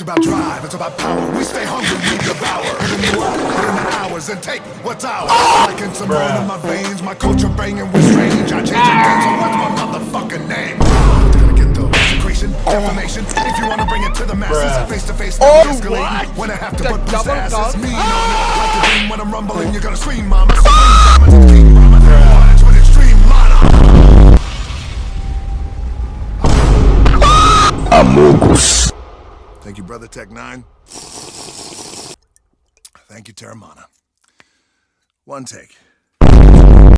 about drive, it's about power. We stay hungry, we devour. Put in the work, put in the hours, and take what's ours. Like in some bone in my veins, my culture banging with strange. I change the game, so what's my motherfucking name? Gonna get the secretion, defamation. If you wanna bring it to the masses, face to face, escalating. When I have to put this ass, it's me on it. Like the dream when I'm rumbling, you're gonna scream, mama. Scream, king, mama. Watch with extreme mana. Amogus. Thank you, Brother Tech 9. Thank you, Terramana. One take.